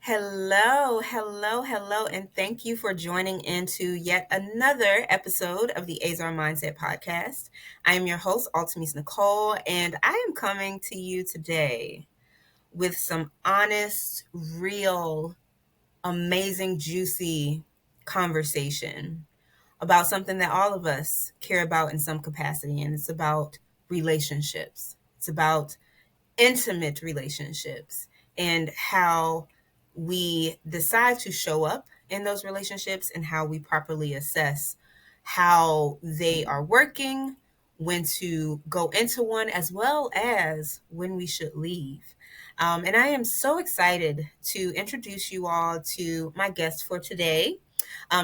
Hello, and thank you for joining into yet another episode of the Ezer Mindset Podcast. I am your host, Altimese Nicole, and I am coming to you today with some honest, real, amazing, juicy conversation about something that all of us care about in some capacity, and it's about relationships. It's about intimate relationships and how we decide to show up in those relationships and how we properly assess how they are working, when to go into one, as well as when we should leave. And I am so excited to introduce you all to my guest for today.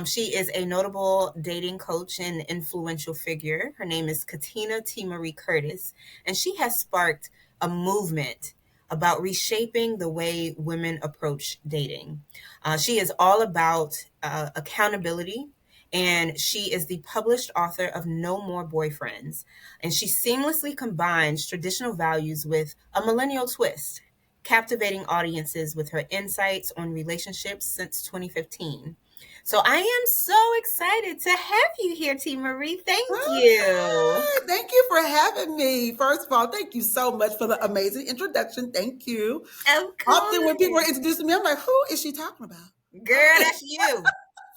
She is a notable dating coach and influential figure. Her name is Katrina T'Marie Curtis, and she has sparked a movement about reshaping the way women approach dating. She is all about accountability, and she is the published author of No More Boyfriends. And she seamlessly combines traditional values with a millennial twist, captivating audiences with her insights on relationships since 2015. So I am so excited to have you here, T'Marie. Thank you. Hi, thank you for having me. First of all, thank you so much for the amazing introduction. Thank you. Of Often when people are course. introducing me, I'm like, who is she talking about? Girl, that's you.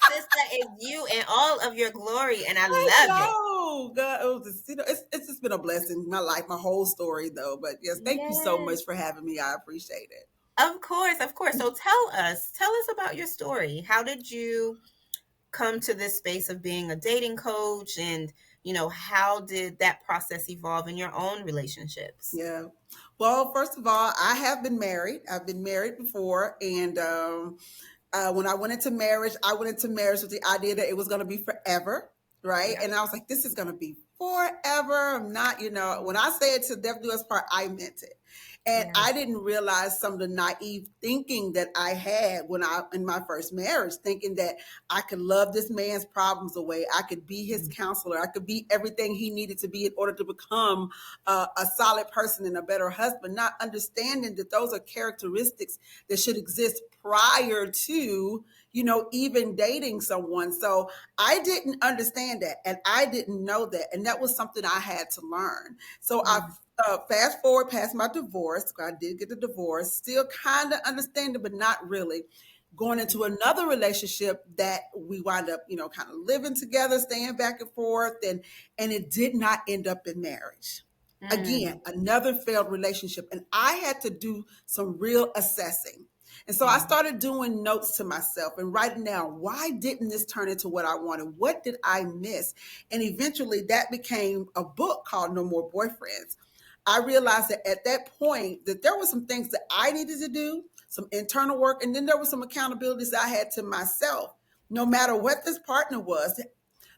Sister, it's you and all of your glory, and I I love it. know. God, it's just been a blessing. My life, my whole story, though. But yes, thank you so Yes. much for having me. I appreciate it. Of course, of course. So tell us about your story. How did you come to this space of being a dating coach, and how did that process evolve in your own relationships? Yeah. Well, first of all, I have been married. I've been married before, and when I went into marriage, I went into marriage with the idea that it was going to be forever, right? Yeah. And I was like, this is going to be forever. I'm not, when I say it to death do us part, I meant it. And Yeah. I didn't realize some of the naive thinking that I had when I in my first marriage, thinking that I could love this man's problems away. I could be his counselor. I could be everything he needed to be in order to become a solid person and a better husband, not understanding that those are characteristics that should exist prior to even dating someone. So I didn't understand that, and I didn't know that, and that was something I had to learn. So I fast forward past my divorce. I did get the divorce, still kind of understanding, but not really. Going into another relationship that we wound up, kind of living together, staying back and forth, and it did not end up in marriage. Again, another failed relationship, and I had to do some real assessing. And so I started doing notes to myself and writing down, why didn't this turn into what I wanted? What did I miss? And eventually that became a book called No More Boyfriends. I realized that at that point that there were some things that I needed to do, some internal work, and then there were some accountabilities I had to myself. No matter what this partner was,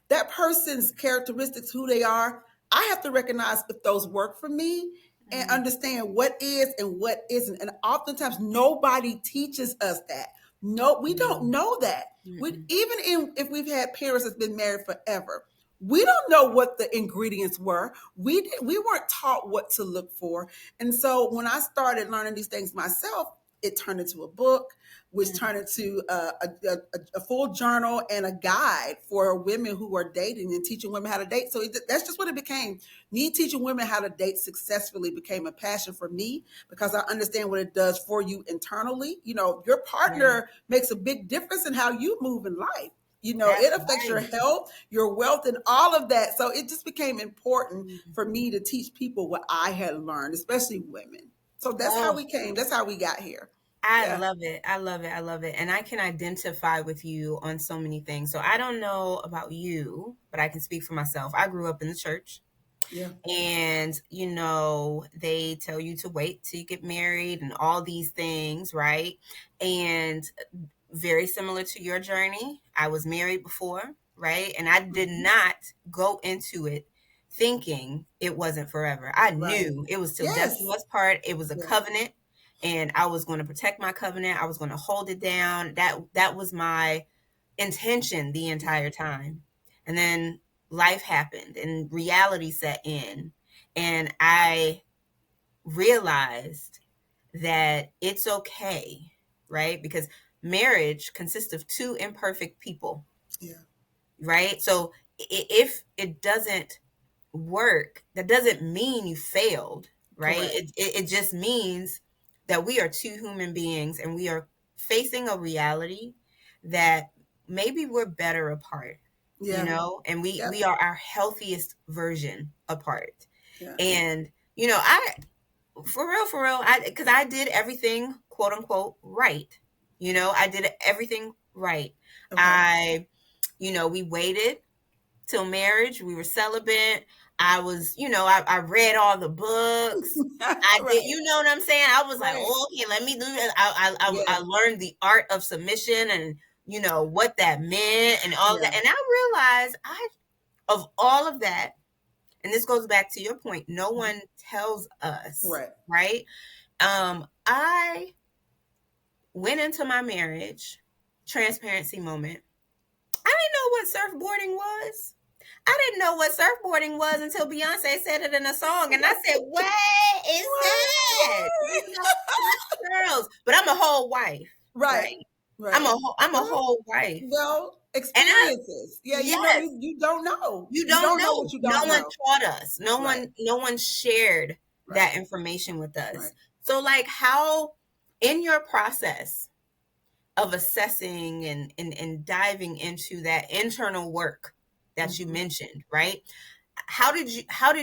that person's characteristics, who they are, I have to recognize if those work for me and understand what is and what isn't. And oftentimes nobody teaches us that. No, we don't know that. If we've had parents that's been married forever, we don't know what the ingredients were. We weren't taught what to look for. And so when I started learning these things myself, it turned into a book, which turned into a full journal and a guide for women who are dating and teaching women how to date. So that's just what it became. Me teaching women how to date successfully became a passion for me because I understand what it does for you internally. Your partner makes a big difference in how you move in life. That's It affects your right. health, your wealth, and all of that. So it just became important for me to teach people what I had learned, especially women. So that's how Oh, we came. That's how we got here. I Yeah. love it. I love it. I love it. And I can identify with you on so many things. So I don't know about you, but I can speak for myself. I grew up in the church. Yeah. And, they tell you to wait till you get married and all these things, right? And very similar to your journey, I was married before, right? And I did not go into it thinking it wasn't forever. I Right. knew it was till death do Yes. us part. It was a Yeah. covenant, and I was going to protect my covenant. I was going to hold it down. That was my intention the entire time. And then life happened and reality set in, and I realized that it's okay, right? Because marriage consists of two imperfect people, Yeah. right? So if it doesn't work, that doesn't mean you failed, right? Correct. It just means that we are two human beings and we are facing a reality that maybe we're better apart, Yeah. and we Yep. we are our healthiest version apart. Yeah. And I for real, because I did everything quote unquote right. I did everything right. Okay. We waited till marriage. We were celibate. I was, I read all the books. I did, Right. you know what I'm saying? I was like, Right. oh, okay, let me do it. I Yes. learned the art of submission and what that meant and all that. Yeah. And I realized of all of that, and this goes back to your point, no one tells us, Right. right? I went into my marriage, transparency moment. I didn't know what surfboarding was. I didn't know what surfboarding was until Beyonce said it in a song, and I said, "What is that?" Girls, but I'm a whole wife, Right. right? I'm Right. a Well, whole wife, and experiences. Yeah, yes, you don't know. you You don't don't know know. what you No don't one know. taught us. Right. No one shared Right. that information with us. Right. So, like, how in your process of assessing and diving into that internal work that you mentioned, right? How did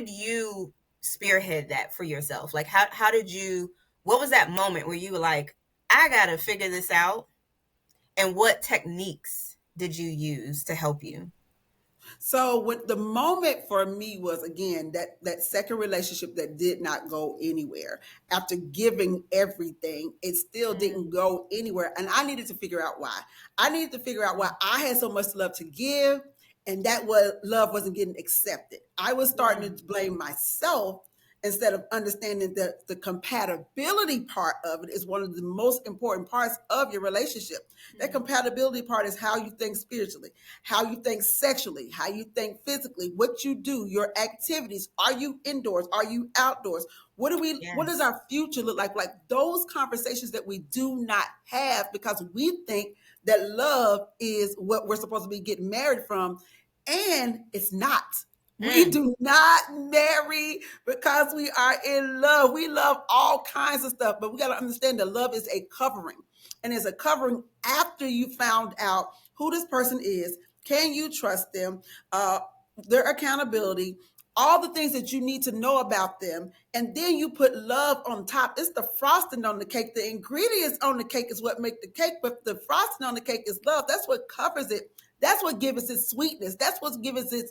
you spearhead that for yourself? Like how did you what was that moment where you were like, I gotta figure this out? And what techniques did you use to help you? So what the moment for me was, again, that second relationship that did not go anywhere. After giving everything, it still didn't go anywhere, and I needed to figure out why. I needed to figure out why I had so much love to give, and that was love wasn't getting accepted. I was starting to blame myself instead of understanding that the compatibility part of it is one of the most important parts of your relationship. That compatibility part is how you think spiritually, how you think sexually, how you think physically, what you do, your activities. Are you indoors? Are you outdoors? What does Yes. our future look like? Like those conversations that we do not have because we think that love is what we're supposed to be getting married from, and it's not. We Mm. do not marry because we are in love. We love all kinds of stuff, but we got to understand that love is a covering. And it's a covering after you found out who this person is. Can you trust them? Their accountability, all the things that you need to know about them. And then you put love on top. It's the frosting on the cake. The ingredients on the cake is what make the cake, but the frosting on the cake is love. That's what covers it. That's what gives it its sweetness. That's what gives it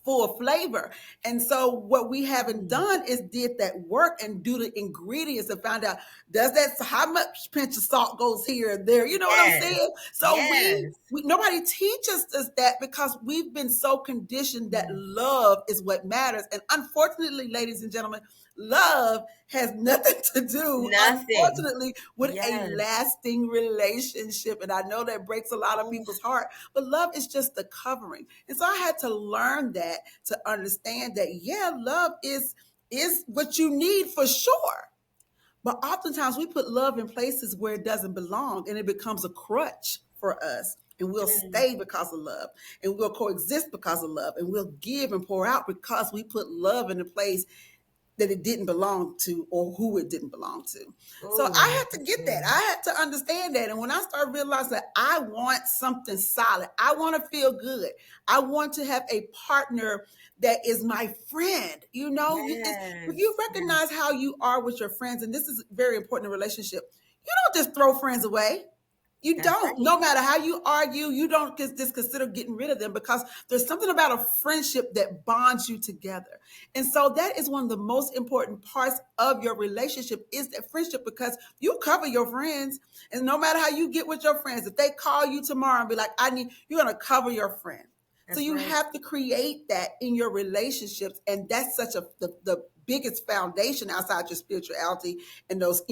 full flavor. And so what we haven't done is did that work and do the ingredients and find out, does that, how much pinch of salt goes here and there? You know what I'm Yes. saying? So Yes. we nobody teaches us that because we've been so conditioned that love is what matters. And unfortunately, ladies and gentlemen, love has nothing to do, Nothing. unfortunately, with a Yes. lasting relationship. And I know that breaks a lot of people's heart, but love is just the covering. And so I had to learn that, to understand that, yeah, love is what you need for sure. But oftentimes we put love in places where it doesn't belong and it becomes a crutch for us. And we'll stay because of love, and we'll coexist because of love, and we'll give and pour out because we put love in a place that it didn't belong to or who it didn't belong to. So I Oh, had to that's get that. good. I had to understand that. And when I started realizing that I want something solid, I want to feel good. I want to have a partner that is my friend. If Yes. you Yes. recognize how you are with your friends, and this is very important in a relationship, you don't just throw friends away. You That's don't. right. No matter how you argue, you don't just consider getting rid of them because there's something about a friendship that bonds you together. And so that is one of the most important parts of your relationship is that friendship, because you cover your friends. And no matter how you get with your friends, if they call you tomorrow and be like, you're going to cover your friend. So That's you right. have to create that in your relationships. And that's such the biggest foundation outside your spirituality and those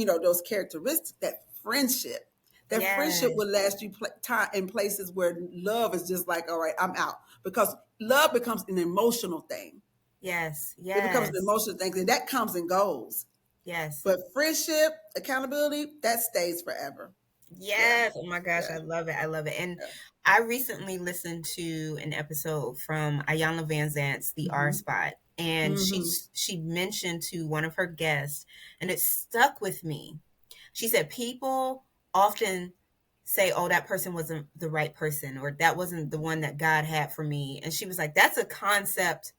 characteristics, that friendship. That friendship Yes. will last you time in places where love is just like, all right, I'm out. Because love becomes an emotional thing. Yes. It becomes an Yes. emotional thing, and that comes and goes. Yes. But friendship, accountability, that stays forever. Yeah. Yes. Oh my gosh, Yeah. I love it. I love it. And Yeah. I recently listened to an episode from Ayanna Van Zant's The R Mm-hmm. Spot, and Mm-hmm. she mentioned to one of her guests, and it stuck with me. She said people often say, "Oh, that person wasn't the right person," or "That wasn't the one that God had for me." And she was like, "That's a concept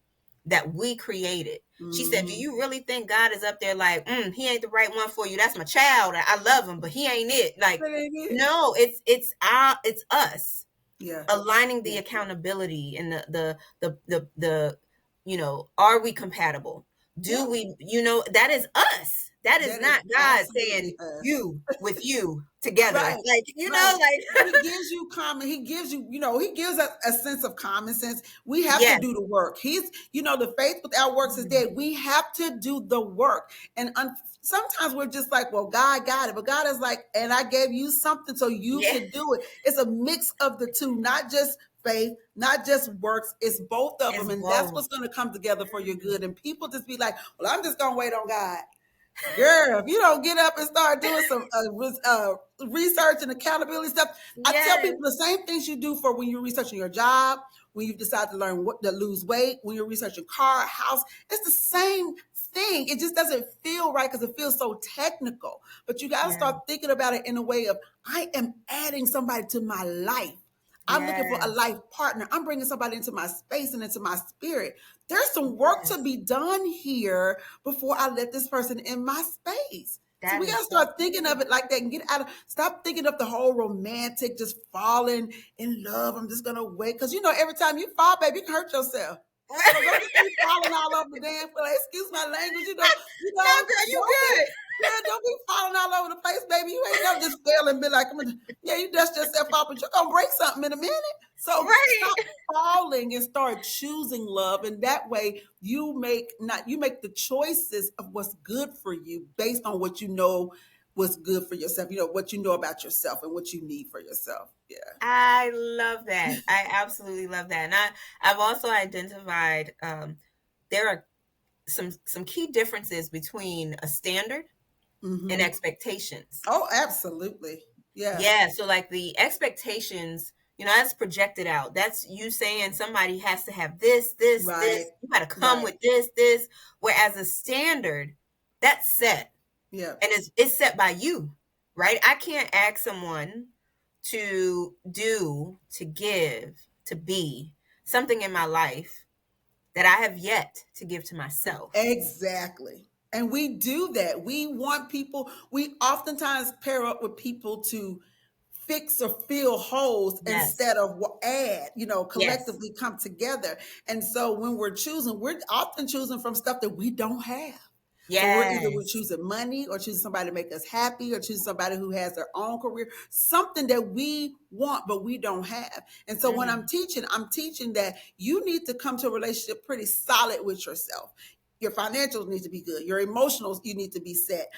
that we created." She said, "Do Mm-hmm. you really think God is up there like, he ain't the right one for you? That's my child. I love him, but he ain't it." Like, That ain't it. no, it's us Yeah. aligning the Yeah. accountability and the are we compatible? Yeah. Do we, that is us. That is That is not God saying absolutely us. you with you together. Right. Like, Right. like He gives you common, he gives you, he gives us a sense of common sense. We have to yes. do the work. The faith without works is dead. We have to do the work. And sometimes we're just like, well, God got it. But God is like, and I gave you something so you Yeah. could do it. It's a mix of the two, not just faith, not just works. It's both of It's them. And that's both. what's going to come together for your good. And people just be like, well, I'm just going to wait on God. Girl, if you don't get up and start doing some research and accountability stuff, I tell Yes. people the same things you do for when you're researching your job, when you decide to learn what to lose weight, when you're researching car, house. It's the same thing. It just doesn't feel right because it feels so technical. But you got to Yeah. start thinking about it in a way of, I am adding somebody to my life. I'm looking for a Yes. life partner. I'm bringing somebody into my space and into my spirit. There's some work to Yes. be done here before I let this person in my space. So That we got is to so start thinking of it like that and stop thinking of the whole romantic, just falling in love. I'm just going to wait. Because, every time you fall, baby, you can hurt yourself. So don't just be falling all over the damn place. Excuse my language. no, girl, you Don't be, good. yeah, don't be falling all over the place, baby. You ain't never just fail and be like, yeah, you dust yourself off, but you're gonna break something in a minute. So Right. stop falling and start choosing love, and that way you make the choices of what's good for you based on what you know what's good for yourself. What you know about yourself and what you need for yourself. Yeah. I love that. I absolutely love that. And I've also identified there are some key differences between a standard and Mm-hmm. expectations. Oh, absolutely. Yeah. Yeah, so like the expectations, that's projected out. That's you saying somebody has to have this. Right. You got to come Right. with this. Whereas a standard, that's set, Yeah. and it's set by you, right? I can't ask someone to do, to give, to be something in my life that I have yet to give to myself. Exactly. And we do that. We oftentimes pair up with people to fix or fill holes Yes. instead of add, Yes. collectively come together. And so when we're choosing, we're often choosing from stuff that we don't have. So we're Yes. choosing money or choosing somebody to make us happy or choosing somebody who has their own career, something that we want but we don't have. And so when Mhm. I'm teaching that you need to come to a relationship pretty solid with yourself. Your financials need to be good. Your emotionals, you need to be set.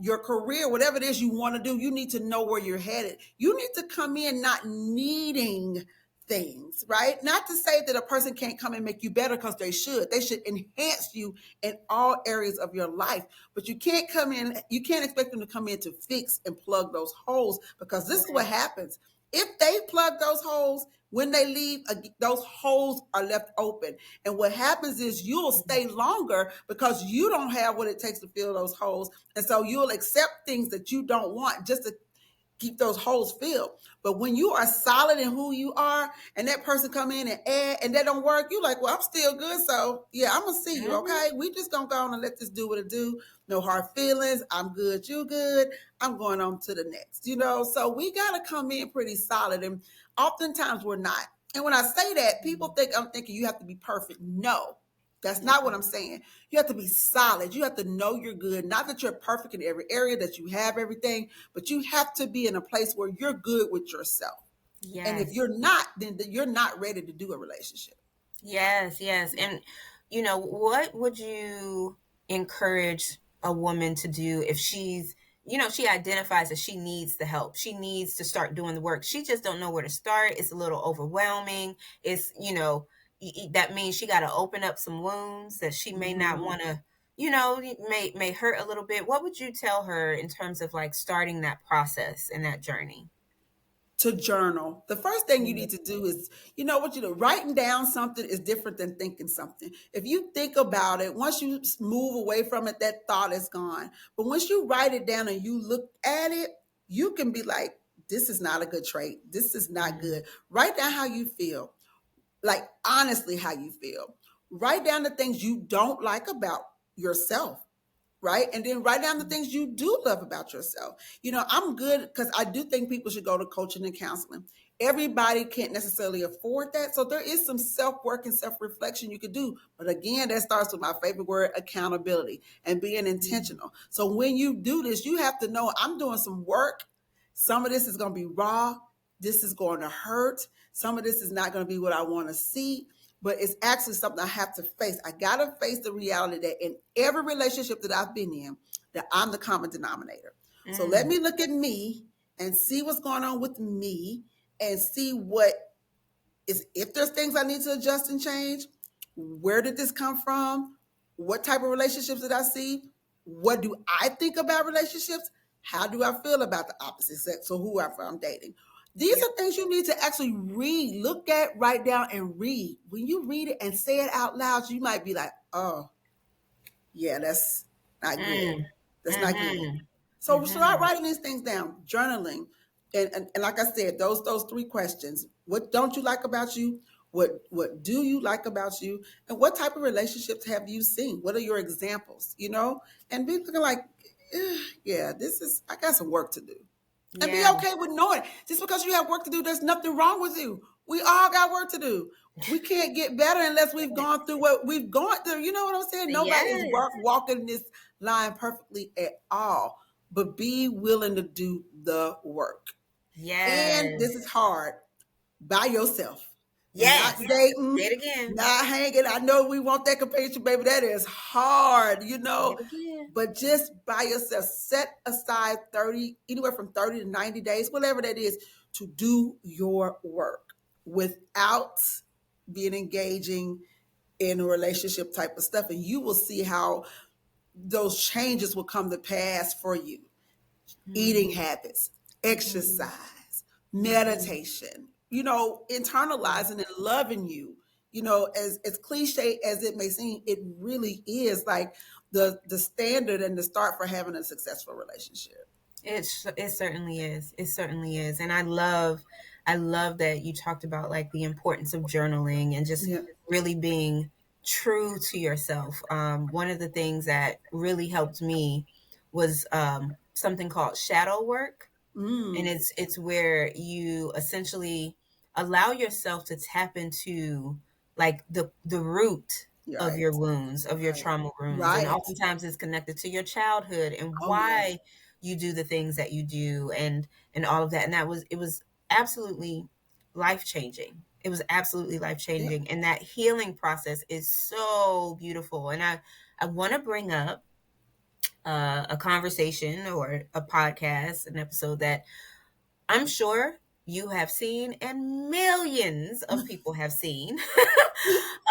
Your career, whatever it is you want to do, you need to know where you're headed. You need to come in not needing things, right? Not to say that a person can't come and make you better because they should. They should enhance you in all areas of your life. But you can't expect them to come in to fix and plug those holes because this is what Right. happens. If they plug those holes, when they leave, those holes are left open. And what happens is you'll stay longer because you don't have what it takes to fill those holes. And so you'll accept things that you don't want just to keep those holes filled. But when you are solid in who you are and that person come in and add and that don't work, you like, well, I'm still good. So yeah, I'm gonna see you. Mhm. Okay. We just gonna go on and let this do what it do. No hard feelings. I'm good. You good. I'm going on to the next, so we gotta come in pretty solid. And oftentimes we're not. And when I say that, people think I'm thinking you have to be perfect. No, that's not what I'm saying. You have to be solid. You have to know you're good. Not that you're perfect in every area, that you have everything, but you have to be in a place where you're good with yourself. And if Yes. you're not, then you're not ready to do a relationship. Yes, yes. And what would you encourage a woman to do if she identifies that she needs the help. She needs to start doing the work. She just don't know where to start. It's a little overwhelming. It's, that means she got to open up some wounds that she may not Mm-hmm. want to, may hurt a little bit, what would you tell her in terms of like starting that process and that journey? To journal. The first thing you Mhm. need to do is, what you do. Writing down something is different than thinking something. If you think about it, once you move away from it, that thought is gone. But once you write it down and you look at it, you can be like, this is not a good trait. This is not Mhm. good. Write down how you feel, like honestly, how you feel. Write down the things you don't like about yourself, right? And then write down the things you do love about yourself. I'm good because I do think people should go to coaching and counseling. Everybody can't necessarily afford that. So there is some self-work and self-reflection you could do. But again, that starts with my favorite word, accountability, and being intentional. So when you do this, you have to know I'm doing some work. Some of this is going to be raw. This is going to hurt. Some of this is not going to be what I want to see, but it's actually something I have to face. I got to face the reality that in every relationship that I've been in, that I'm the common denominator. So let Mm. me look at me and see what's going on with me and see what is, if there's things I need to adjust and change, where did this come from? What type of relationships did I see? What do I think about relationships? How do I feel about the opposite sex? So whoever I'm dating. These Yep. are things you need to actually read, look at, write down, and read. When you read it and say it out loud, you might be like, oh, yeah, that's not good. Mm. That's not good. Mhm. So start Mhm. writing these things down, journaling. And like I said, those three questions. What don't you like about you? What do you like about you? And what type of relationships have you seen? What are your examples? And be looking like, yeah, I got some work to do. And be Yeah. okay with knowing just because you have work to do, there's nothing wrong with you. We all got work to do. We can't get better unless we've gone through what we've gone through. You know what I'm saying? Nobody is Yes. walking this line perfectly at all, but be willing to do the work. And this is Yes. hard, by yourself, not Yes. Say dating, it again. not hanging. I know we want that companion, baby. That is hard, Say it again. but just by yourself, set aside 30, anywhere from 30 to 90 days, whatever that is, to do your work without being engaging in a relationship type of stuff. And you will see how those changes will come to pass for you. Eating Mhm. habits, Mhm. exercise, Mhm. meditation, internalizing and loving you. As cliche as it may seem, it really is like the standard and the start for having a successful relationship. It certainly is. It certainly is. And I love that you talked about like the importance of journaling and just Yeah. really being true to yourself. One of the things that really helped me was something called shadow work. And Mm. it's where you essentially allow yourself to tap into like the root of Right. your wounds, of your Right. trauma wounds, and Right. oftentimes it's connected to your childhood and Oh yeah. why you do the things that you do, and all of that. And it was absolutely life changing. It was absolutely life Yeah. changing, and that healing process is so beautiful. And I want to bring up a conversation or a podcast, an episode that I'm sure you have seen and millions of people have seen.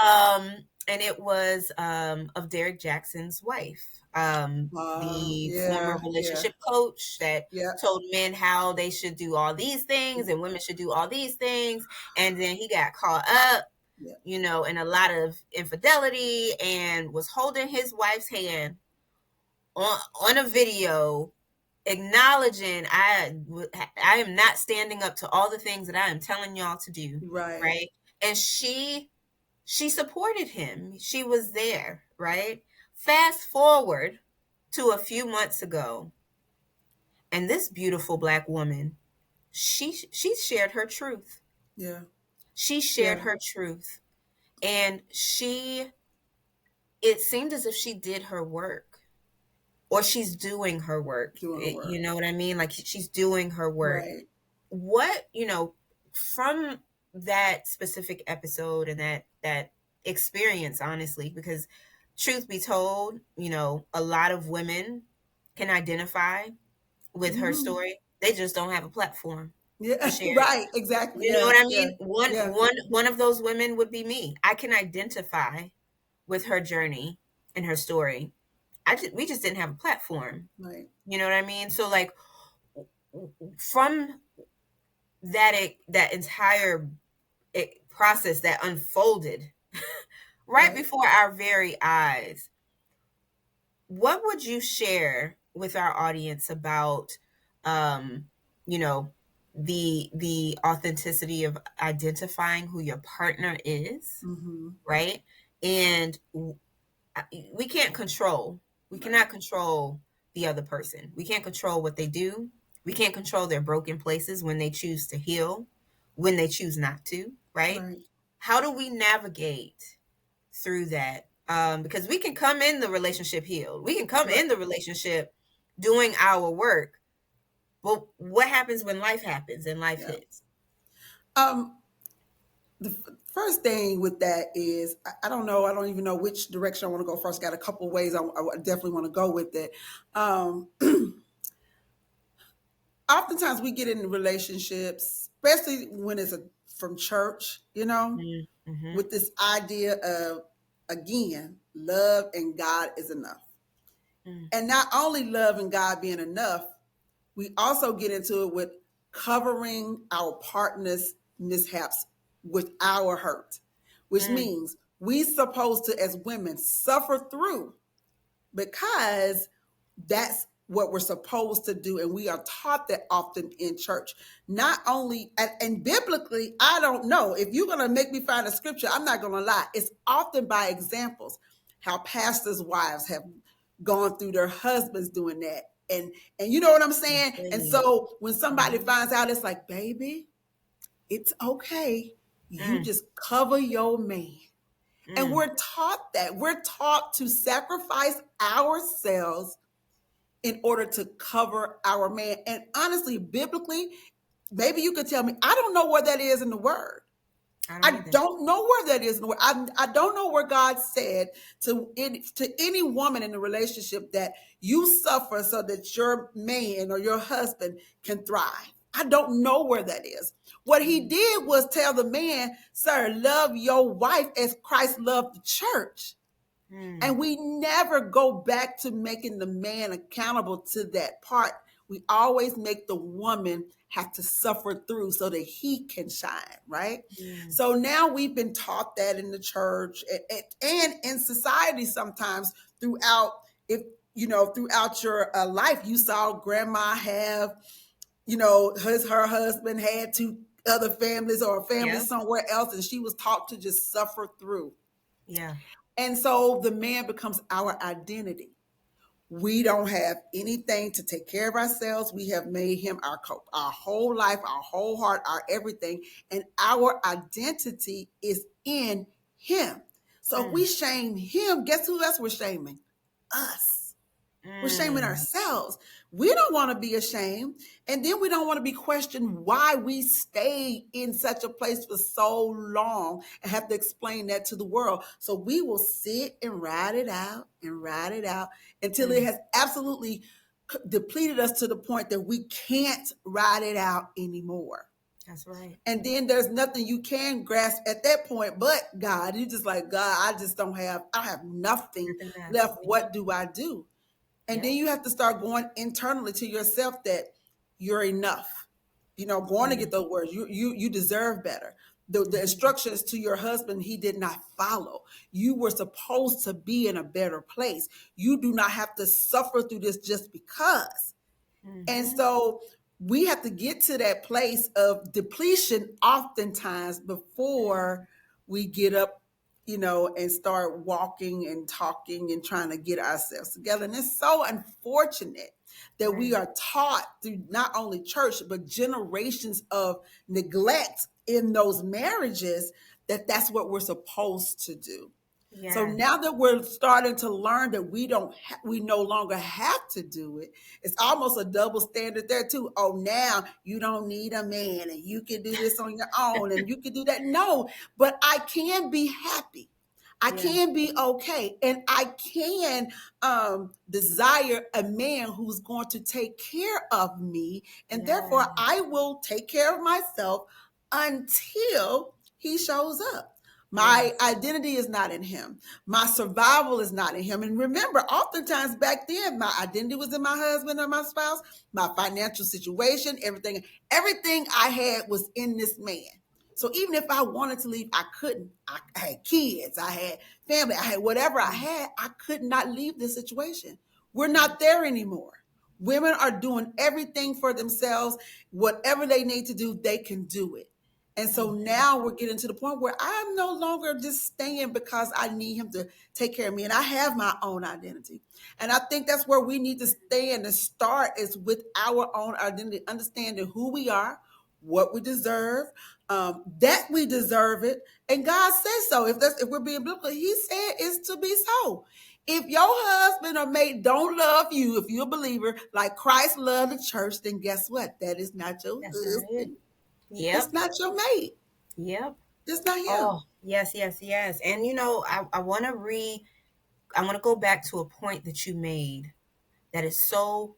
And it was of Derek Jackson's wife, the former Yeah. Yeah. relationship coach that Yeah. told men how they should do all these things and women should do all these things. And then he got caught up, Yeah. in a lot of infidelity and was holding his wife's hand on a video acknowledging I am not standing up to all the things that I am telling y'all to do, Right. right? And she supported him. She was there, right? Fast forward to a few months ago, and this beautiful black woman, she shared her truth. Yeah. She shared Yeah. her truth, and it seemed as if she did her work, or she's doing her work. Doing the You work. know what I mean? Like she's doing her work. Right. What, from that specific episode and that experience, honestly, because truth be told, a lot of women can identify with her Mhm. story. They just don't have a platform to Yeah. share it. Right. Exactly. You know Yeah. what I Yeah. mean? one Yeah. one one of those women would be me. I can identify with her journey and her story. we just didn't have a platform. Right. You know what I mean? So like from that entire process that unfolded right Right. before our very eyes, what would you share with our audience about um you know the authenticity of identifying who your partner is, Mm-hmm. right? And we can't control, we Right. cannot control the other person. We can't control what they do. We can't control their broken places, when they choose to heal, when they choose not to, right? Right. How do we navigate through that? Because we can come in the relationship healed, we can come Right. in the relationship doing our work, but what happens when life happens and life Yeah. hits? Um, the first thing with that is I don't know. I don't even know which direction I want to go first. Got a couple of ways I definitely want to go with it. Um, Oftentimes we get in relationships, especially when it's from church, Mm-hmm. with this idea of, again, love and God is enough. Mm. And not only love and God being enough, we also get into it with covering our partner's mishaps with our hurt, which Mm. means we supposed to, as women, suffer through, because that's what we're supposed to do. And we are taught that often in church. Not only, and biblically, I don't know. If you're going to make me find a scripture, I'm not going to lie. It's often by examples, how pastors' wives have gone through their husbands doing that. And you know what I'm saying? And Okay. so when somebody Mhm. finds out, it's like, baby, it's okay. You Mm. just cover your man. And Mm. we're taught that. We're taught to sacrifice ourselves in order to cover our man. And honestly, biblically, maybe you could tell me, I don't know where that is in the word. I don't I either. don't know where that is in the word. I don't know where God said to any woman in a relationship that you suffer so that your man or your husband can thrive. I don't know where that is. What he Mm. did was tell the man, sir, love your wife as Christ loved the church. Mm. And we never go back to making the man accountable to that part. We always make the woman have to suffer through so that he can shine, right? Mm. So now we've been taught that in the church and in society sometimes throughout, if throughout your life, you saw grandma have, her husband had two other families or a family Yeah. somewhere else, and she was taught to just suffer through. Yeah. And so the man becomes our identity. We don't have anything to take care of ourselves. We have made him our whole life, our whole heart, our everything. And our identity is in him. So if we Mm. shame him, guess who else we're shaming? Us. We're shaming Mm. ourselves. We don't want to be ashamed. And then we don't want to be questioned why we stayed in such a place for so long and have to explain that to the world. So we will sit and ride it out until it Mm. has absolutely depleted us to the point that we can't ride it out anymore. That's right. And then there's nothing you can grasp at that point but God. You just like, God, I have nothing Nothing left. left. What do I do? And Yep. then you have to start going internally to yourself that you're enough. Going to Mm. get those words. You deserve better. The Mhm. instructions to your husband, he did not follow. You were supposed to be in a better place. You do not have to suffer through this just because. And Mhm. so we have to get to that place of depletion oftentimes before we get up, and start walking and talking and trying to get ourselves together. And it's so unfortunate that we Right. are taught through not only church, but generations of neglect in those marriages that that's what we're supposed to do. So Yes. now that we're starting to learn that we no longer have to do it, it's almost a double standard there too. Oh, now you don't need a man and you can do this on your own and you can do that. No, but I can be happy. I Yeah. can be okay. And I can desire a man who's going to take care of me. And Yeah. therefore, I will take care of myself until he shows up. My Yes. identity is not in him. My survival is not in him. And remember, oftentimes back then, my identity was in my husband or my spouse, my financial situation, everything I had was in this man. So even if I wanted to leave, I couldn't. I had kids, I had family, I had whatever I had, I could not leave this situation. We're not there anymore. Women are doing everything for themselves. Whatever they need to do, they can do it. And so Mhm. now we're getting to the point where I'm no longer just staying because I need him to take care of me. And I have my own identity. And I think that's where we need to stay and to start is with our own identity, understanding who we are, what we deserve, that we deserve it. And God says so. If we're being biblical, he said it's to be so. If your husband or mate don't love you, if you're a believer, like Christ loved the church, then guess what? That is not your That's not it. husband. It's Yep. not your mate. Yep. It's not him. Oh, yes, yes, yes. And I want to I want to go back to a point that you made that is so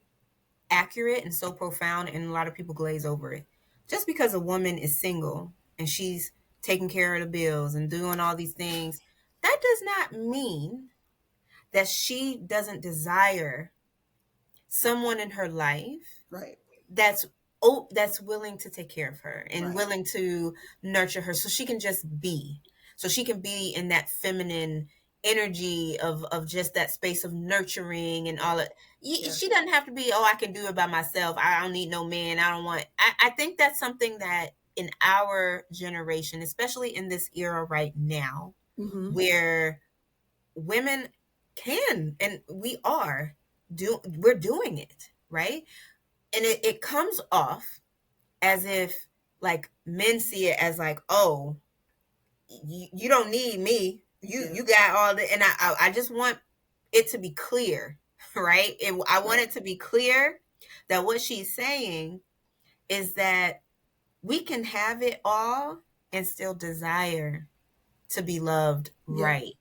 accurate and so profound, and a lot of people glaze over it. Just because a woman is single and she's taking care of the bills and doing all these things, that does not mean that she doesn't desire someone in her life Right. that's that's willing to take care of her and Right. willing to nurture her so she can just be, so she can be in that feminine energy of just that space of nurturing and all it. Yes. She doesn't have to be, oh, I can do it by myself, I don't need no man, I don't want. I think that's something that in our generation, especially in this era right now, Mm-hmm. where women can and we're doing it, right? And it comes off as if like men see it as like, oh, you don't need me, you Yes. got all the. And I just want it to be clear, right? I want Right. it to be clear that what she's saying is that we can have it all and still desire to be loved, Yeah. right?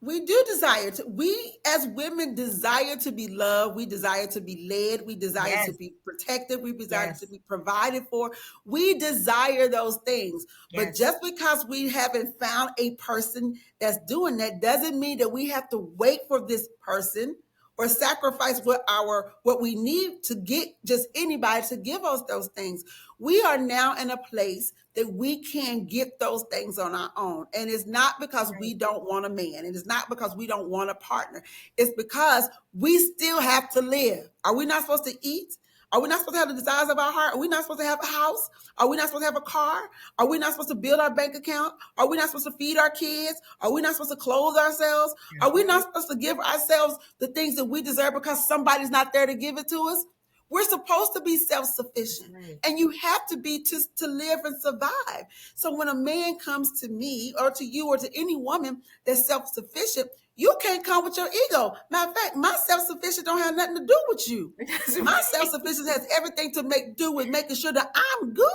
We do desire to, we as women desire to be loved. We desire to be led. We desire to Yes, be protected. We desire to yes, be provided for. We desire those things. But yes. just because we haven't found a person that's doing that doesn't mean that we have to wait for this person or sacrifice what we need to get just anybody to give us those things. We are now in a place that we can get those things on our own. And it's not because we Right. don't want a man. And it's not because we don't want a partner. It's because we still have to live. Are we not supposed to eat? Are we not supposed to have the desires of our heart? Are we not supposed to have a house? Are we not supposed to have a car? Are we not supposed to build our bank account? Are we not supposed to feed our kids? Are we not supposed to clothe ourselves? That's Are we not right. supposed to give ourselves the things that we deserve because somebody's not there to give it to us? We're supposed to be That's self-sufficient, right. and you have to be to live and survive. So when a man comes to me or to you or to any woman that's self-sufficient, you can't come with your ego. Matter of fact, my self-sufficient don't have nothing to do with you. That's My right. self-sufficiency has everything to do with making sure that I'm good.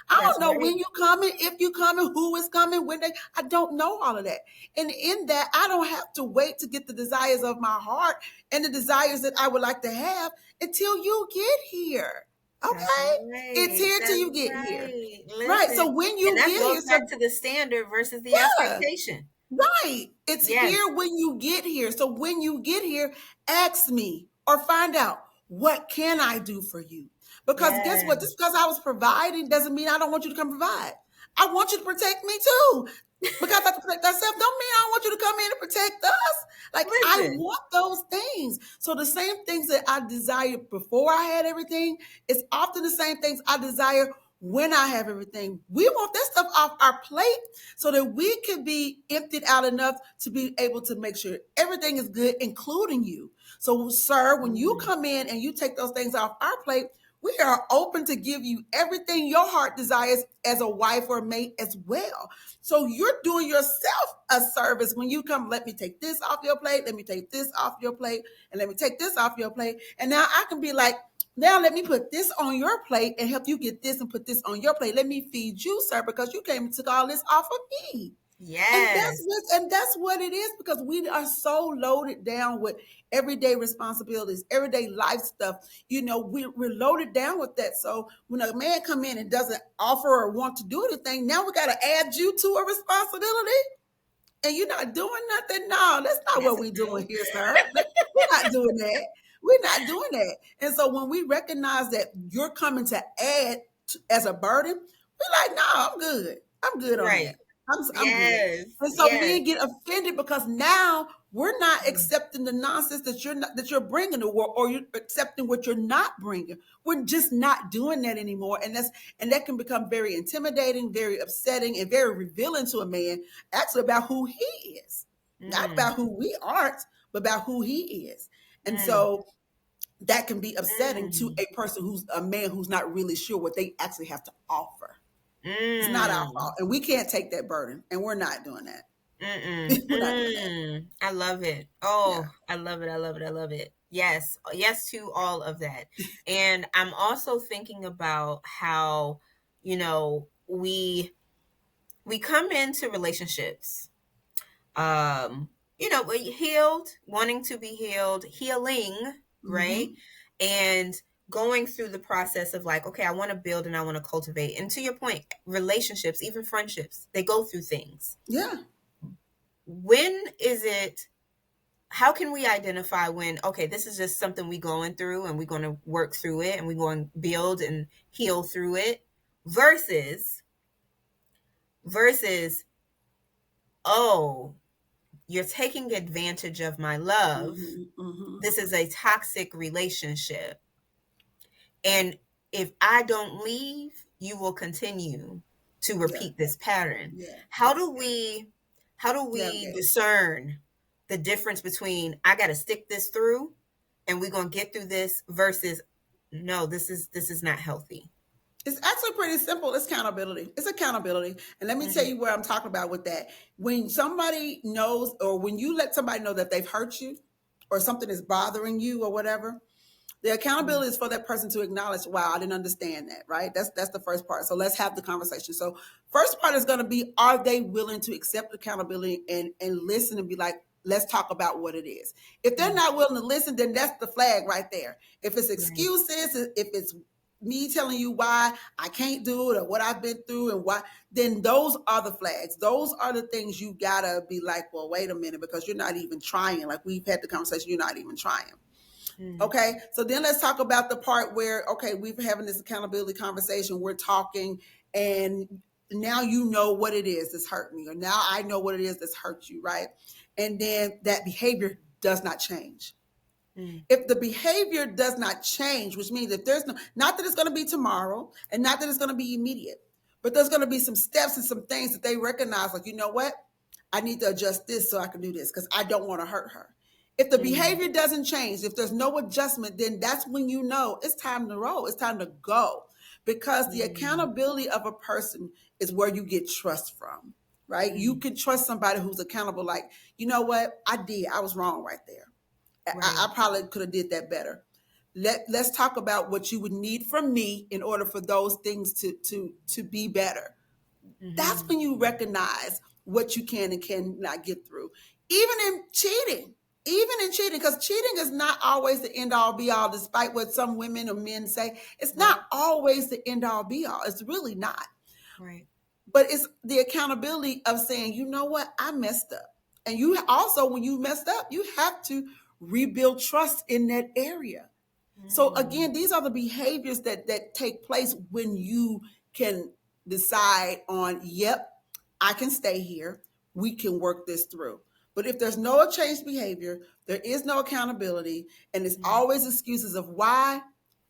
I That's don't know right. when you coming, if you coming, who is coming, I don't know all of that. And in that, I don't have to wait to get the desires of my heart and the desires that I would like to have until you get here. That's Okay? It's right. here till That's you get here. right. Right. Listen, So when and you that get goes here, so back to the standard versus the yeah, expectation. right. It's Yes, here when you get here. So when you get here, ask me or find out, what can I do for you? Because guess yes. what? Just because I was providing doesn't mean I don't want you to come provide. I want you to protect me too. Because I have to protect ourselves don't mean I don't want you to come in and protect us. Like I Listen, want those things. So the same things that I desired before I had everything, it's often the same things I desire when I have everything. We want that stuff off our plate so that we can be emptied out enough to be able to make sure everything is good, including you. So, sir, when you mm, come in and you take those things off our plate, we are open to give you everything your heart desires as a wife or mate as well. So you're doing yourself a service when you come. Let me take this off your plate. Let me take this off your plate. And let me take this off your plate. And now I can be like, now let me put this on your plate and help you get this and put this on your plate. Let me feed you, sir, because you came and took all this off of me. yes, And that's what it is because we are so loaded down with everyday responsibilities, everyday life stuff. You know, we're loaded down with that. So when a man come in and doesn't offer or want to do anything, now we got to add you to a responsibility. and you're not doing nothing. No, that's not That's what a we're no. doing here, sir. We're not doing that. We're not doing that. And so when we recognize that you're coming to add as a burden, we're like, no, I'm good. I'm good on Right. that. I'm good. Yes. And so Yes. men get offended because now we're not Mm. accepting the nonsense that you're bringing to work, or you're accepting what you're not bringing. We're just not doing that anymore, and that can become very intimidating, very upsetting, and very revealing to a man, actually about who he is, not Mm. about who we aren't, but about who he is. And Mm. so that can be upsetting to Mm. a person who's a man who's not really sure what they actually have to offer. It's not our Mm. fault, and we can't take that burden, and we're not doing that. Mm-mm. We're not doing that. I love it. Yeah. Oh, I love it. I love it. I love it. Yes. Yes to all of that. And I'm also thinking about how, we come into relationships, we healed, wanting to be healed, healing, right? Mm-hmm. And going through the process of like, okay, I want to build and I want to cultivate. And to your point, relationships, even friendships, they go through things. Yeah. When is it, how can we identify when, okay, this is just something we going through and we're going to work through it and we're going to build and heal through it versus, oh, you're taking advantage of my love. Mm-hmm. Mm-hmm. This is a toxic relationship. And if I don't leave, you will continue to Yeah. repeat this pattern. Yeah. How do we Navigate. discern the difference between I got to stick this through and we're going to get through this versus no, this is not healthy. It's actually pretty simple. It's accountability. It's accountability. And let me tell Mm-hmm. you where I'm talking about with that. When somebody knows, or when you let somebody know that they've hurt you or something is bothering you or whatever, the accountability is for that person to acknowledge, wow, I didn't understand that, right? That's the first part. So let's have the conversation. So first part is going to be, are they willing to accept accountability and listen and be like, let's talk about what it is. If they're not willing to listen, then that's the flag right there. If it's Right. excuses, if it's me telling you why I can't do it or what I've been through and why, then those are the flags. Those are the things you gotta be like, well, wait a minute, because you're not even trying. Like we've had the conversation, you're not even trying. Mm-hmm. Okay, so then let's talk about the part where, okay, we're having this accountability conversation, we're talking, and now you know what it is that's hurt me, or now I know what it is that's hurt you, right? And then that behavior does not change. Mm-hmm. If the behavior does not change, which means if there's not that it's going to be tomorrow and not that it's going to be immediate, but there's going to be some steps and some things that they recognize, like, you know what? I need to adjust this so I can do this because I don't want to hurt her. If the behavior doesn't change, if there's no adjustment, then that's when you know it's time to roll. It's time to go, because the accountability of a person is where you get trust from, right? You can trust somebody who's accountable. Like, you know what? I was wrong right there. Right. I probably could have did that better. Let's talk about what you would need from me in order for those things to be better. That's when you recognize what you can and cannot get through. Even in cheating, because cheating is not always the end all be all, despite what some women or men say. It's not always the end all be all. It's really not. Right. But it's the accountability of saying, you know what, I messed up. And you also, when you messed up, you have to rebuild trust in that area. So again, these are the behaviors that take place when you can decide on, yep, I can stay here. We can work this through. But if there's no changed behavior, there is no accountability, and it's always excuses of why,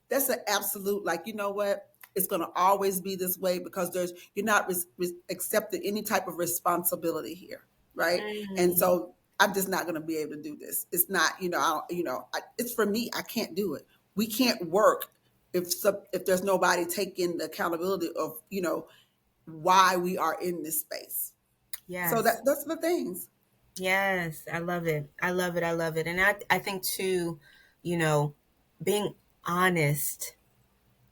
that's an absolute, like, you know what? It's going to always be this way because you're not accepting any type of responsibility here, right? And so I'm just not going to be able to do this. It's not, it's for me. I can't do it. We can't work if there's nobody taking the accountability of, why we are in this space. Yes. So that's the things. Yes, I love it. I love it. I love it. And I think too, being honest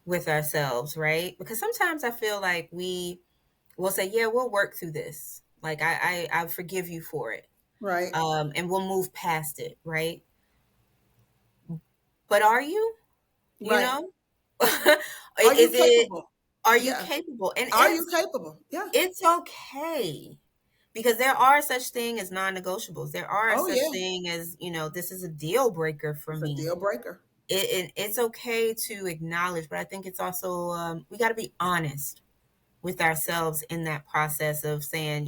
with ourselves, right? Because sometimes I feel like we will say, yeah, we'll work through this. Like I forgive you for it. Right. And we'll move past it, right? But are you? You Right. know? Are you Is it, capable? are you Yeah. capable? And Are you capable? Yeah. it's okay because there are such thing as non-negotiables. There are Oh such yeah, thing as, this is a deal breaker for it's a me. deal breaker. It's okay to acknowledge, but I think it's also, we got to be honest with ourselves in that process of saying,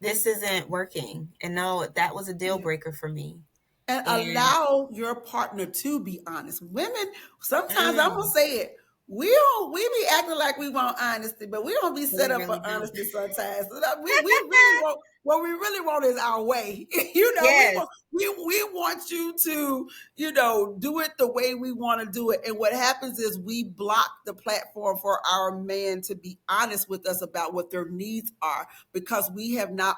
this isn't working. And no, that was a deal Yeah. breaker for me. And And allow your partner to be honest. Women, sometimes I'm gonna mm, say it. We be acting like we want honesty, but we don't be set we up for really don't. honesty sometimes. So that we really want what we really want is our way. Yes. We want you to, do it the way we want to do it. And what happens is we block the platform for our man to be honest with us about what their needs are because we have not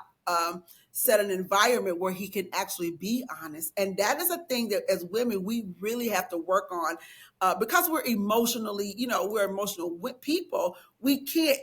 set an environment where he can actually be honest. And that is a thing that as women, we really have to work on because we're emotionally, we're emotional people. We can't,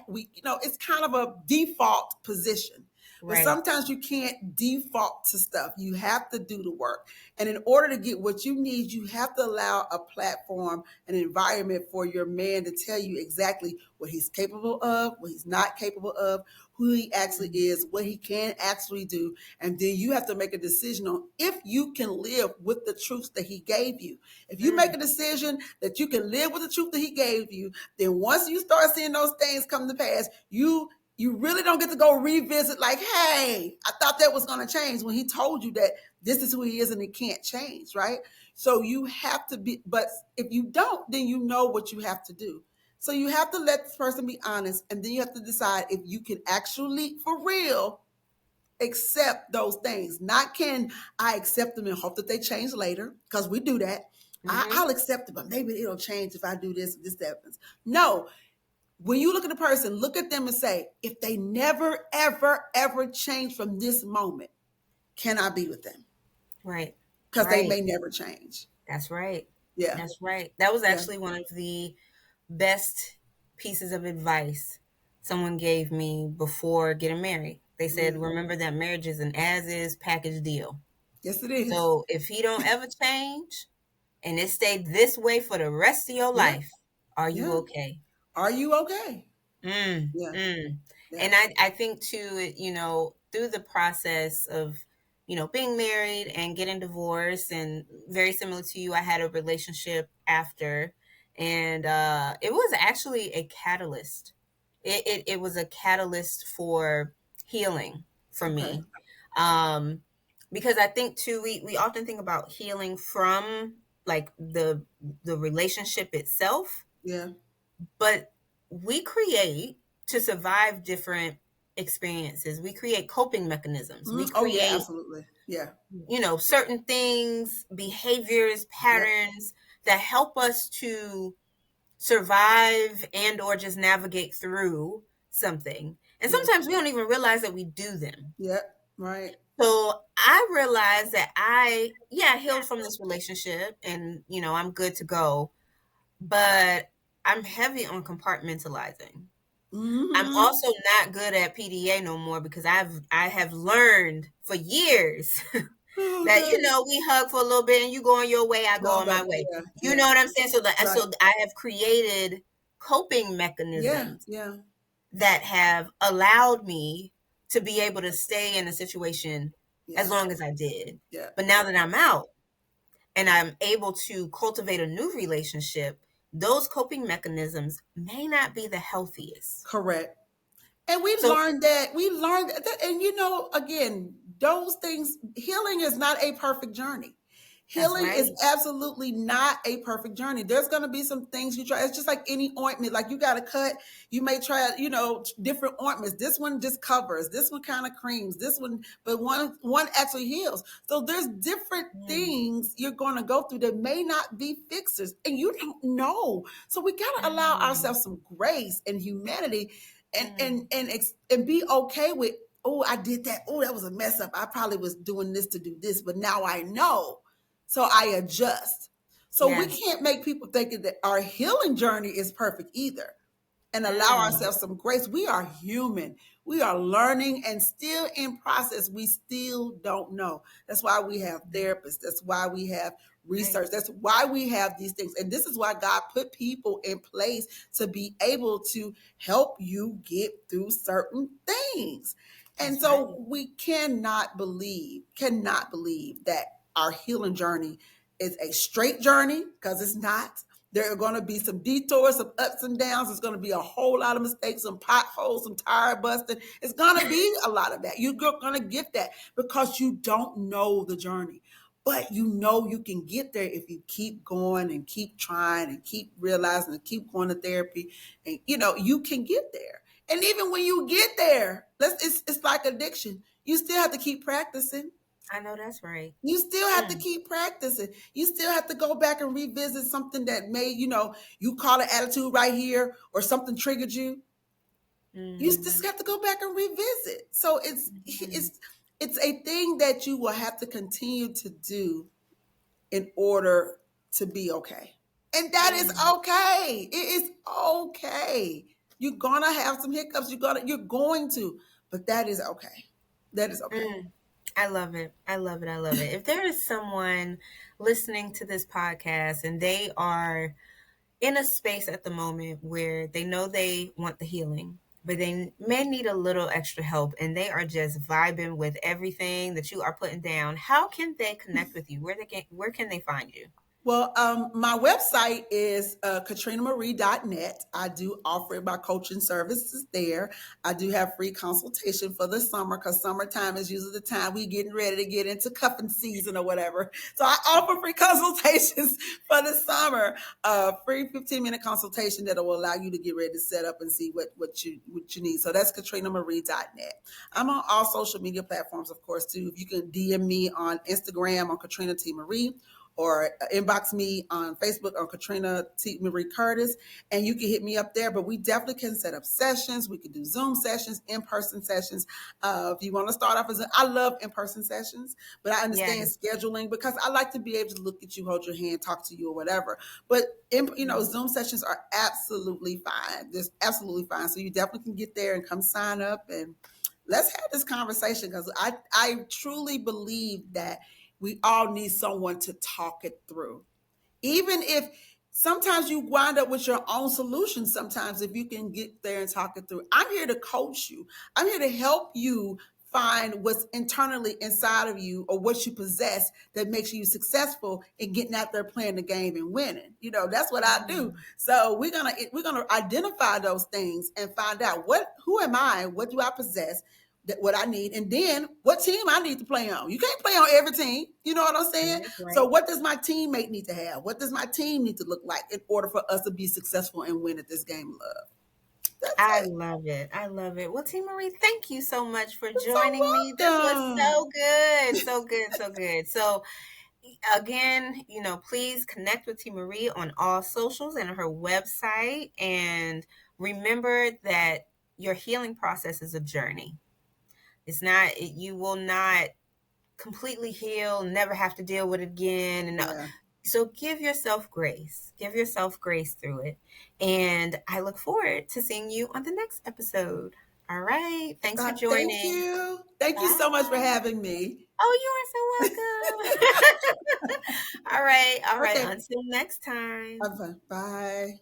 it's kind of a default position. But Right. sometimes you can't default to stuff. You have to do the work. And in order to get what you need, you have to allow a platform, an environment for your man to tell you exactly what he's capable of, what he's not capable of, who he actually is, what he can actually do. And then you have to make a decision on if you can live with the truth that he gave you. If you make a decision that you can live with the truth that he gave you, then once you start seeing those things come to pass, you really don't get to go revisit like, hey, I thought that was going to change when he told you that this is who he is and it can't change, right? So you have to be, but if you don't, then you know what you have to do. So you have to let this person be honest, and then you have to decide if you can actually, for real, accept those things. Not can I accept them and hope that they change later, because we do that. I'll accept it, but maybe it'll change if I do this, this happens. No, when you look at a person, look at them and say, if they never, ever, ever change from this moment, can I be with them? Right. Because they Right. may never change. That's right. Yeah. That's right. That was Yeah. actually one of the best pieces of advice someone gave me before getting married. They said, Mm. remember that marriage is an as is package deal. Yes, it is. So if he don't ever change and it stayed this way for the rest of your Yeah. life, are you Yeah. okay? Are you okay? Mm, Yeah. mm. Yeah. And I think too, through the process of, being married and getting divorced, and very similar to you, I had a relationship after, and it was actually a catalyst. It was a catalyst for healing for Okay. me. Um, because I think too, we often think about healing from like the relationship itself, Yeah. but we create to survive different experiences. We create coping mechanisms. We Oh yeah, create, absolutely. Yeah. certain things, behaviors, Yep. patterns that help us to survive and or just navigate through something. And Yeah. sometimes we don't even realize that we do them. Yep. Right. So I realized that healed from this relationship, and I'm good to go, but I'm heavy on compartmentalizing. I'm Mm-hmm. also not good at PDA no more because I have learned for years Oh that God. we hug for a little bit and you go on your way, I go Go on my back. way. Yeah. You Yeah. know what I'm saying? Right. So I have created coping Yeah. mechanisms Yeah. that have allowed me to be able to stay in a situation as Yeah. long as I did. Yeah. But now that I'm out and I'm able to cultivate a new relationship, those coping mechanisms may not be the healthiest. Correct. And we So learned that. We learned that, and again, those things. Healing is not a perfect journey. that's Healing is right. absolutely not a perfect journey. There's going to be some things you try. It's just like any ointment. Like you got a cut, you may try, different ointments. This one just covers. This one kind of creams. This one, but one actually heals. So there's different Mm, things you're going to go through that may not be fixers, and you don't know. So we got to allow mm, ourselves some grace and humanity and mm. and and and be okay with, oh, I did that, oh, that was a mess up, I probably was doing this to do this, but now I know, so I adjust. So we Yes. can't make people thinking that our healing journey is perfect either. and allow ourselves some grace. We are human. We are learning and still in process. We still don't know. That's why we have therapists. That's why we have research. That's why we have these things. And this is why God put people in place to be able to help you get through certain things. And so we cannot believe that our healing journey is a straight journey, because it's not. There are going to be some detours, some ups and downs. There's going to be a whole lot of mistakes, some potholes, some tire busting. It's going to be a lot of that. You're going to get that because you don't know the journey. But you know you can get there if you keep going and keep trying and keep realizing and keep going to therapy. And, you can get there. And even when you get there, it's like addiction. You still have to keep practicing. I know that's right. You still have to keep practicing. You still have to go back and revisit something that made, you call an attitude right here or something triggered you. You just have to go back and revisit. So it's a thing that you will have to continue to do in order to be okay. And that is okay. It is okay. You're gonna have some hiccups. You're going to, but that is okay. That is okay. I love it. I love it. I love it. If there is someone listening to this podcast and they are in a space at the moment where they know they want the healing, but they may need a little extra help and they are just vibing with everything that you are putting down, how can they connect with you? Where can they find you? Well, my website is katrinamarie.net. I do offer my coaching services there. I do have free consultation for the summer, because summertime is usually the time we getting ready to get into cuffing season or whatever. So I offer free consultations for the summer, free 15-minute consultation that will allow you to get ready to set up and see what you need. So that's katrinamarie.net. I'm on all social media platforms, of course, too. If you can DM me on Instagram on Katrina T'Marie, or inbox me on Facebook on Katrina T'Marie Curtis, and you can hit me up there. But we definitely can set up sessions. We can do Zoom sessions, in-person sessions. If you want to start off I love in-person sessions, but I understand scheduling, because I like to be able to look at you, hold your hand, talk to you, or whatever. But Zoom sessions are absolutely fine. Just absolutely fine. So you definitely can get there and come sign up, and let's have this conversation, because I truly believe that we all need someone to talk it through. Even if sometimes you wind up with your own solution, sometimes if you can get there and talk it through. I'm here to coach you. I'm here to help you find what's internally inside of you, or what you possess that makes you successful in getting out there playing the game and winning. That's what I do. So we're gonna identify those things and find out who am I, what do I possess, what I need, and then what team I need to play on. You can't play on every team. You know what I'm saying? Right. So what does my teammate need to have? What does my team need to look like in order for us to be successful and win at this game of love? I love it. I love it. Well, T'Marie, thank you so much for joining me. This was so good. So good. So good. So again, please connect with T'Marie on all socials and her website. And remember that your healing process is a journey. You will not completely heal, never have to deal with it again. And so give yourself grace. Give yourself grace through it. And I look forward to seeing you on the next episode. All right. Thanks for joining. Thank you. Thank you so much for having me. Oh, you are so welcome. All right. Okay. Until next time. Bye.